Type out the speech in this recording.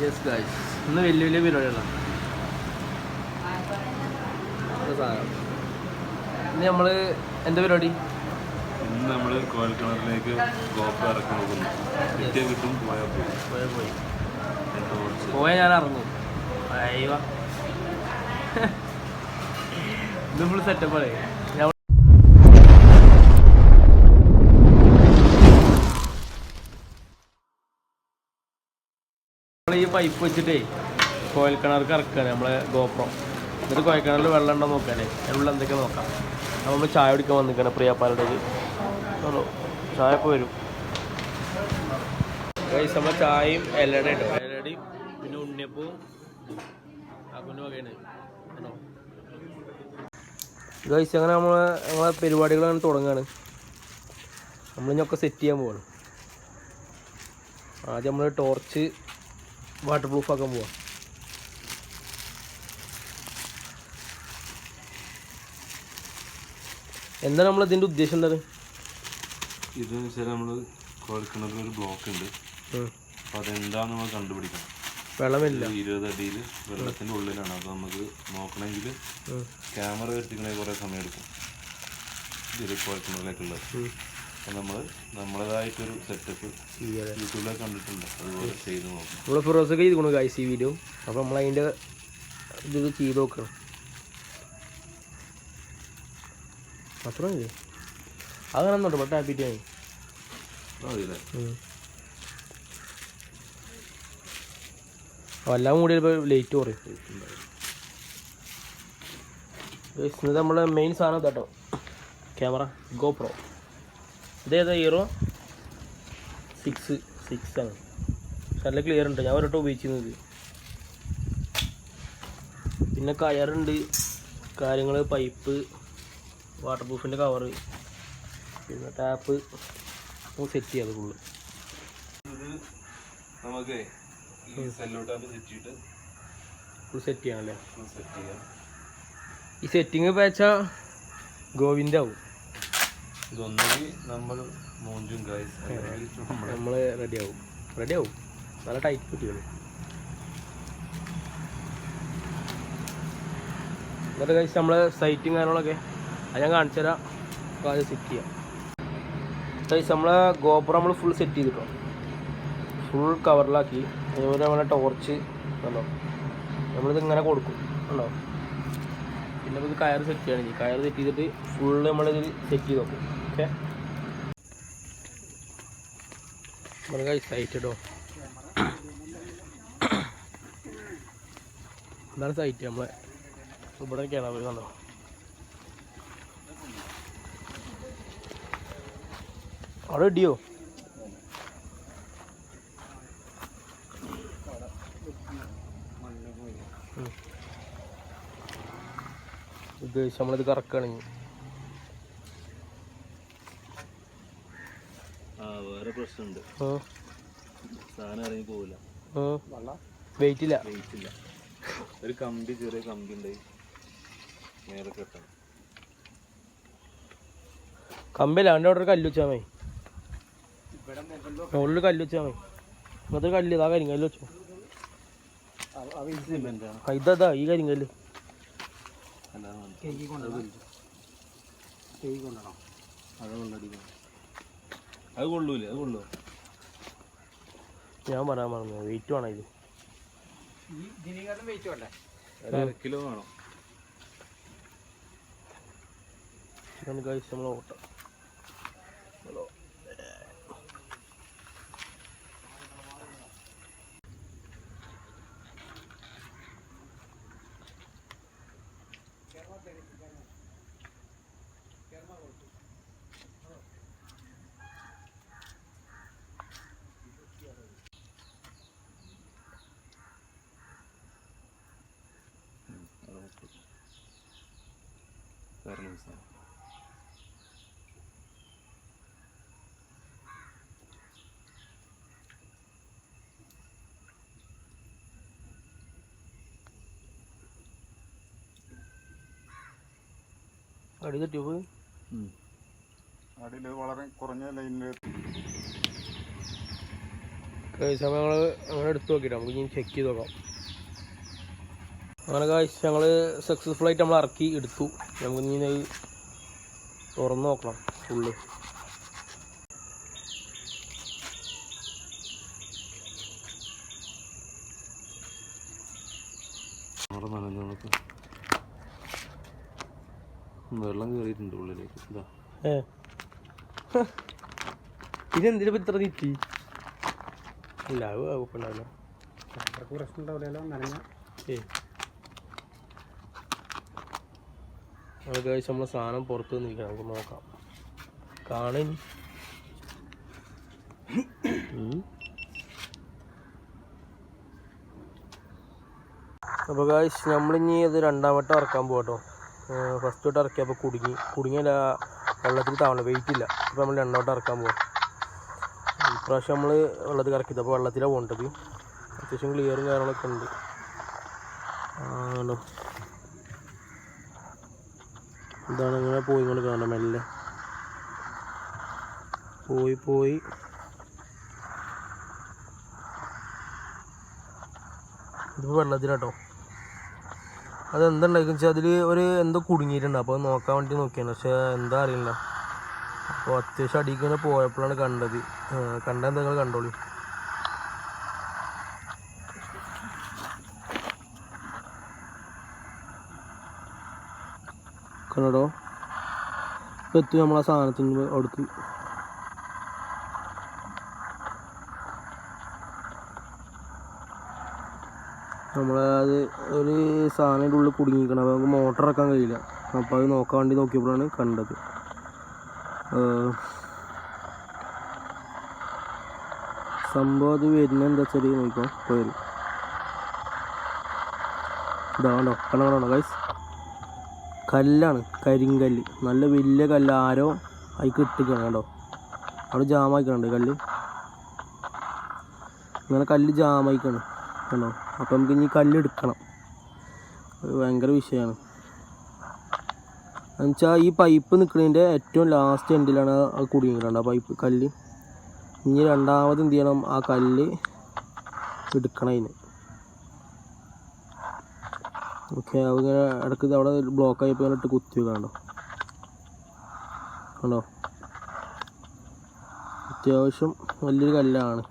Yes guys, ഇന്ന് വലിയ വലിയ പരിപാടികളാണ്. ഇന്ന് നമ്മൾ എന്താ പരിപാടി? ഇന്ന് നമ്മൾ കോയൽ കിണറിലേക്ക് ഗോപ്രോ ഇറക്കി നോക്കുന്നു. കിട്ടിയ കിട്ടും, പോയാൽ പോയാൽ ഞാൻ ഇറങ്ങും. അയ്യോ, ഇത് ഫുൾ സെറ്റപ്പാണ്. ഈ പൈപ്പ് വെച്ചിട്ടേ കോയൽ കിണർക്ക് ഇറക്കുകയാണ് നമ്മളെ ഗോപ്രോ. എന്നിട്ട് കോയൽ കിണറിൽ വെള്ളം ഉണ്ടോ നോക്കാനേ, അതിനുള്ള എന്തൊക്കെ നോക്കാം. അപ്പോൾ നമ്മൾ ചായ കുടിക്കാൻ വന്നിരിക്കണം പ്രിയപ്പാരുടെ. ചായ ഇപ്പോൾ വരും ഗൈസ്. നമ്മൾ ചായയും എല്ലടയും കേട്ടോ, എല്ലടയും പിന്നെ ഉണ്ണിയപ്പവും അതിൻ്റെ വകയാണ് ഗൈസ്. അങ്ങനെ നമ്മളെ പരിപാടികളാണ് തുടങ്ങുകയാണ്. നമ്മളിഞ്ഞൊക്കെ സെറ്റ് ചെയ്യാൻ പോവാണ്. ആദ്യം നമ്മൾ ടോർച്ച് വാട്ടർ പ്രൂഫ് ആക്കാൻ പോവാം. എന്താണ് നമ്മൾ ഇതിൻ്റെ ഉദ്ദേശം? എന്താണ് ഇതെന്ന് വെച്ചാൽ നമ്മൾ കോയൽ കിണറിൽ ഒരു ബ്ലോക്ക് ഉണ്ട്. അപ്പോൾ അതെന്താണെന്ന് നമ്മൾ കണ്ടുപിടിക്കണം. വെള്ളമില്ല, 20 അടിയിൽ വെള്ളത്തിൻ്റെ ഉള്ളിലാണ്. അപ്പോൾ നമുക്ക് നോക്കണമെങ്കിൽ ക്യാമറ എത്തിക്കണമെങ്കിൽ കുറേ സമയം എടുക്കും ഇതിൽ കോയൽ കിണറിലേക്കുള്ളത്. അപ്പോൾ നമ്മൾ നമ്മളതായിട്ടൊരു സെറ്റപ്പ് യൂട്യൂബിലൊക്കെ കണ്ടിട്ടുണ്ട്, അതുപോലെ ചെയ്ത് നോക്കണം. നമ്മൾ ഫിറോസൊക്കെ ചെയ്ത് കൊടുക്കും ഗൈസ് ഈ വീഡിയോ. അപ്പോൾ നമ്മളതിൻ്റെ ഇത് ചെയ്ത് നോക്കണം. അത്രേ അങ്ങനെ ഒന്നുണ്ട് ബട്ട് ഹാപ്പിറ്റ് ആയി. എല്ലാം കൂടി ലേറ്റ് കുറയും. ഇത് നമ്മുടെ മെയിൻ സാധനം കേട്ടോ, ക്യാമറ ഗോപ്രോ. ഇതേതാ ഹീറോ 6 ആണ്. നല്ല ക്ലിയർ ഉണ്ട്. ഞാൻ ഒരിട്ട് ഉപയോഗിച്ചിരുന്നത്. പിന്നെ കയറുണ്ട്, കാര്യങ്ങൾ, പൈപ്പ്, വാട്ടർ പ്രൂഫിൻ്റെ കവറ്, പിന്നെ ടാപ്പ് സെറ്റ് ചെയ്യാം ഫുള്ള്. ഇത് നമുക്ക് ഈ cello tape set full set ചെയ്യാനല്ലേ. സെറ്റ് ചെയ്യാം. ഈ സെറ്റിങ് വെച്ചാൽ ഗോവിന്ദാവും. ഇതൊന്നെങ്കിൽ നമ്മൾ മൂഞ്ചും ഗൈസ്, നമ്മൾ റെഡിയാവും. നല്ല ടൈറ്റ് കുട്ടികൾ. എന്നിട്ട് കഴിച്ച് നമ്മൾ സൈറ്റും കാര്യങ്ങളൊക്കെ അത് ഞാൻ കാണിച്ചു തരാം. അപ്പോൾ അത് സെറ്റ് ചെയ്യാം. കഴിച്ച് നമ്മളെ ഗോപ്രോ നമ്മൾ ഫുൾ സെറ്റ് ചെയ്തിട്ടോ, ഫുൾ കവറിലാക്കി. അതേപോലെ നമ്മളെ ടോർച്ച് ഉണ്ടോ, നമ്മളിത് ഇങ്ങനെ കൊടുക്കും ഉണ്ടോ. പിന്നെ ഇത് കയർ സെറ്റ് ചെയ്യണമെങ്കിൽ കയർ സെറ്റ് ചെയ്തിട്ട് ഫുള്ള് നമ്മളിതിൽ സെറ്റ് ചെയ്ത് നോക്കും. ഓക്കെ, നമ്മൾ കഴിച്ച് സൈറ്റ് ഇട്ടോ. ഇതാണ് സൈറ്റ്. നമ്മളെ ഇവിടെ കിണർ കണ്ടോ. അവിടെ ഇടിയോ? ഉദ്ദേശിച്ച് നമ്മളിത് കറക്കുകയാണെങ്കിൽ വേറെ പ്രശ്നമുണ്ട്. സാധനം ഇറങ്ങി പോവില്ല, വെയിറ്റ് ഇല്ല. ഒരു കമ്പി, ചെറിയ കമ്പി ഉണ്ട് നേരെ കെട്ടണം. കമ്പില്ല, അവൻ്റെ അവിടെ ഒരു കല്ല് വെച്ചാൽ മതി. മുകളിൽ കല്ല് വെച്ചാൽ മതി. ഇങ്ങനത്തെ കല്ല് ഇതാ, കരിങ്കല്ല് വെച്ചോ. ഇതാ ഈ കരിങ്കല്ല്. അത് കൊള്ളൂലേ? അത് കൊള്ളു. ഞാൻ പറയാൻ പറഞ്ഞു വെയിറ്റ് വേണം. ഇത് ഒരു 1 കിലോ വേണം. ഇതാണ് ഗൈസ് നമ്മൾ ഓട്ടം. അടി തട്ടിയോ? അടിയിൽ വളരെ കുറഞ്ഞ ലൈനിൽ ഞങ്ങൾ അങ്ങനെ എടുത്ത് നോക്കിയിട്ട് നമുക്ക് ഇനി ചെക്ക് ചെയ്ത് നോക്കാം. അങ്ങനെ കാഴ്ച ഞങ്ങൾ സക്സസ്ഫുള്ളായിട്ട് നമ്മൾ ഇറക്കി എടുത്തു. നമുക്ക് ഇനി തുറന്ന് നോക്കണം ഫുള്ള്. വെള്ളം കയറിയിട്ടുണ്ട് ഉള്ളിലേക്ക്. ഇതാ ഇതെന്തിനാ ഇത്ര തീറ്റി ഇല്ല കുഴപ്പമുണ്ടാവില്ല. പ്രശ്നം ഉണ്ടാവില്ലല്ലോ നനഞ്ഞ. അത് കഴിച്ച് നമ്മളെ സാധനം പുറത്ത് നിൽക്കണം. നമുക്ക് നോക്കാം കാണാൻ. അപ്പോൾ കാശ് നമ്മളിനി അത് രണ്ടാം വട്ടം ഇറക്കാൻ പോകട്ടോ. ഫസ്റ്റ് വട്ടം ഇറക്കിയപ്പോൾ കുടുങ്ങിയല്ല, വെള്ളത്തിൽ താവണം, വെയിറ്റ് ഇല്ല. അപ്പോൾ നമ്മൾ രണ്ടാം വട്ടം ഇറക്കാൻ പോകാം. ഇപ്രാവശ്യം നമ്മൾ വെള്ളത്തിൽ ഇറക്കിയത്, അപ്പോൾ വെള്ളത്തിലാണ് പോകേണ്ടത്. അത്യാവശ്യം ക്ലിയറും കാര്യങ്ങളൊക്കെ ഉണ്ട്. ആണോ ഇതാണ് ഇങ്ങനെ പോയി കൊണ്ട് കാണാം. മെല്ലെ പോയി ഇതിപ്പോൾ വെള്ളത്തിലാട്ടോ. അതെന്തുണ്ടായിരിക്കും വെച്ചാൽ അതിൽ എന്തോ കുടുങ്ങിയിട്ടുണ്ട്. അപ്പോൾ നോക്കാൻ വേണ്ടി നോക്കിയാണ്, പക്ഷേ എന്താ അറിയില്ല. അപ്പോൾ അത്യാവശ്യം അടിക്ക് ഇങ്ങനെ പോയപ്പോഴാണ് കണ്ടത്. കണ്ടാൽ നിങ്ങൾ കണ്ടോളൂ. കണ്ടോ ഇപ്പം എത്തും നമ്മളാ സാധനത്തിന് അവിടേക്ക്. നമ്മളത് ഒരു സാധനത്തിൻ്റെ ഉള്ളിൽ കുടുങ്ങിയിരിക്കണം. അപ്പോൾ നമുക്ക് മോട്ടർ ഇറക്കാൻ കഴിയില്ല. അപ്പോൾ അത് നോക്കാൻ വേണ്ടി നോക്കിയപ്പോഴാണ് കണ്ടത്. സംഭവം അത് വരുന്നത് എന്താ വെച്ചാൽ നോക്കാം. പോയി ഇതാണോ കണ്ടോ ഗൈസ്, കല്ലാണ്, കരിങ്കല്ല്, നല്ല വലിയ കല്ല്. ആരോ അതിൽ ഇട്ടിക്കണം കേട്ടോ. അവിടെ ജാമായിക്കണുണ്ട് കല്ല്, ഇങ്ങനെ കല്ല് ജാമായിക്കാണ് കണ്ടോ. അപ്പം നമുക്ക് ഇനി കല്ല് എടുക്കണം. ഭയങ്കര വിഷയമാണ്. എന്നുവെച്ചാൽ ഈ പൈപ്പ് നിൽക്കുന്നതിൻ്റെ ഏറ്റവും ലാസ്റ്റ് എൻഡിലാണ് അത് കുടുങ്ങിയിട്ടുണ്ട് ആ പൈപ്പ് കല്ല്. ഇനി രണ്ടാമത് എന്ത് ചെയ്യണം, ആ കല്ല് എടുക്കണം അതിന്. ഓക്കെ, അതിങ്ങനെ ഇടയ്ക്ക് അവിടെ ബ്ലോക്കായിപ്പോൾ ഇങ്ങനെ ഇട്ട് കുത്തി വെക്കണ്ടോ. കണ്ടോ അത്യാവശ്യം വലിയൊരു കല്ലാണ്.